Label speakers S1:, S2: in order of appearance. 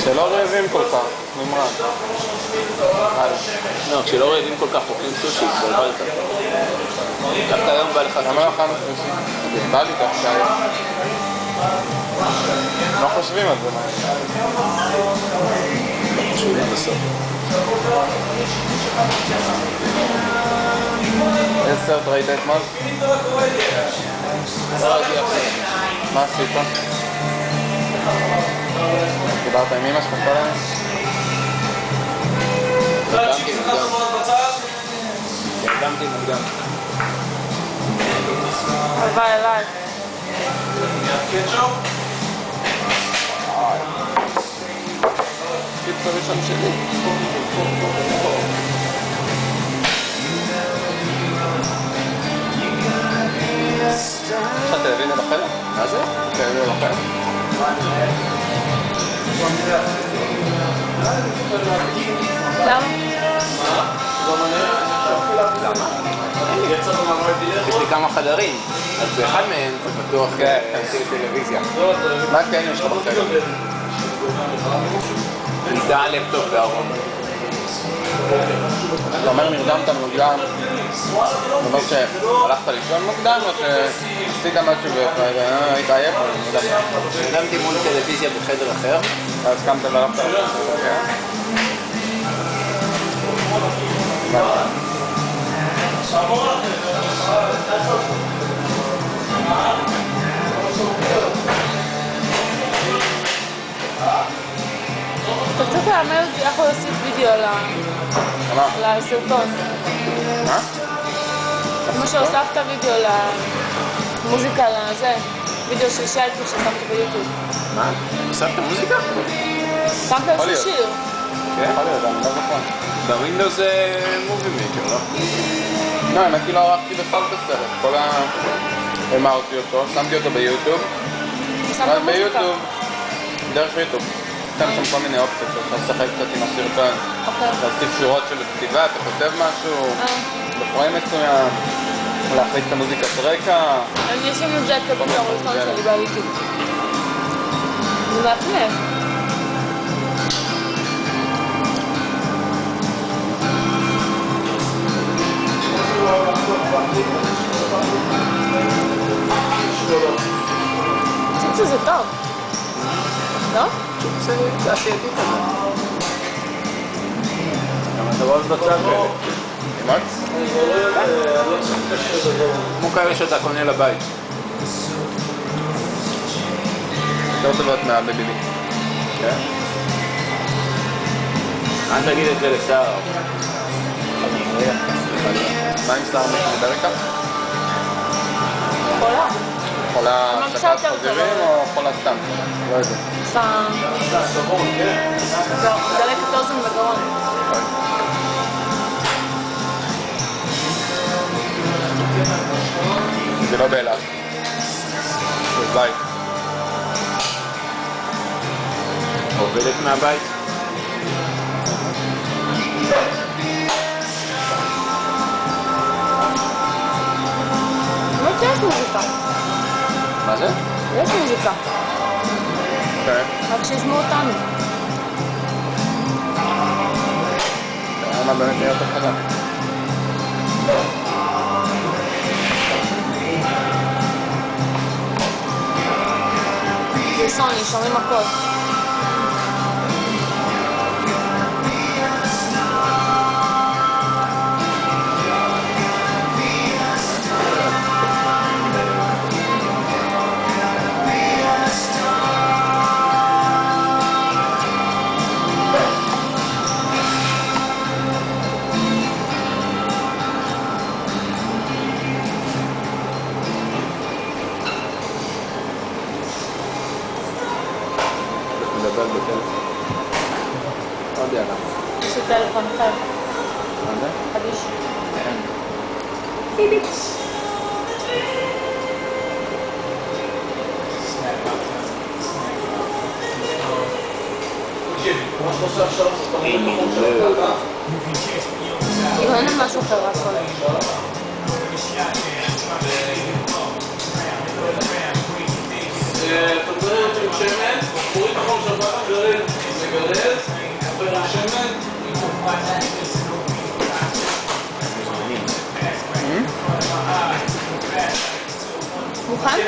S1: שלא רעבים כל כך, נמרד.
S2: לא, כשלא רעבים כל כך אוכלים סושי, התבלבלת. דווקא היום בא לך סושי.
S1: למה לא אכלנו סושי? בא לי דווקא היום. לא חושבים על זה, מה?
S2: חושבים בסוף.
S1: איזה סרט ראית אתמול? מה עשית? דיברת עם אמא שלך כל היום?
S2: ירדמתי מוקדם.
S3: הלוואי אליי.
S1: קיצור ראשון שלי. יש לך טלוויזיה בחדר?
S2: מה זה?
S1: טלוויזיה בחדר?
S3: למה?
S2: למה? יש לי כמה חדרים, אז באחד מהם זה בטוח תמשיך טלוויזיה.
S1: מה כן יש לך בחדר?
S2: מידה, לפטופ וארון.
S1: אתה אומר נרדמת מוקדם, זאת אומרת שהלכת לישון מוקדם או שעשית משהו והיית עייף?
S2: נרדמתי מול טלוויזיה בחדר אחר.
S1: אז קמת והלכת לישון.
S3: אתה קצת תאמר אותי איך הוא יוסיף וידאו לסרטון.
S1: מה?
S3: כמו שהוספת וידאו למוזיקה לזה, וידאו של שייקו ששמת ביוטיוב.
S2: מה? הוספת מוזיקה?
S3: שמת איזשהו שיר.
S2: כן?
S1: יכול להיות, אני לא זוכר.
S2: בווינדוס זה מובי מייקר, לא?
S1: לא, האמת היא לא ערכתי בכלל את הסרט. כל אמרתי אותו, שמתי אותו ביוטיוב.
S3: שמת
S1: ואז
S3: מוזיקה.
S1: ביוטיוב, דרך יוטיוב. נותן שם כל מיני אופציות, שאתה לשחק קצת עם הסרטון. להוסיף שורות של כתיבה, אתה כותב משהו, בפריים מסוים, להחליט את המוזיקת רקע.
S3: אני אשים את זה כפתרון ראשון שלי ביוטיוב. זה מעצמך. אני חושבת שזה טוב. לא?
S2: זה תעשייתי כזה. כמה טובות בצד כאלה.
S1: אימץ?
S2: כמו כאלה שאתה קונה לבית.
S1: יותר טובות מהבביבי.
S2: כן? אל תגיד את זה לשר.
S1: מה עם שר מבריטה?
S3: חולה.
S1: חולה
S3: מרגישה
S1: שפעת
S3: יותר
S1: חזירים
S3: טוב.
S1: או חולה סתם? לא יודע.
S3: סתם. דלקת אוזן בגרון.
S1: זה לא באילת. זה בית.
S2: עובדת מהבית?
S3: באמת יש מוזיקה.
S2: מה זה?
S3: יש מוזיקה.
S1: כן.
S3: רק שישמעו אותנו.
S1: למה באמת נהיה יותר חזק?
S3: זה סוני, שומעים הכל.
S2: מדבר בטלפון. לא יודע למה.
S3: יש לי טלפון אחר.
S2: מה זה?
S3: חדיש.
S2: כן.
S3: כאילו אין לי משהו אחר הכל.
S4: אתה מדבר עם שמן, מוריד נכון שבת, גרעין,
S3: מוכן?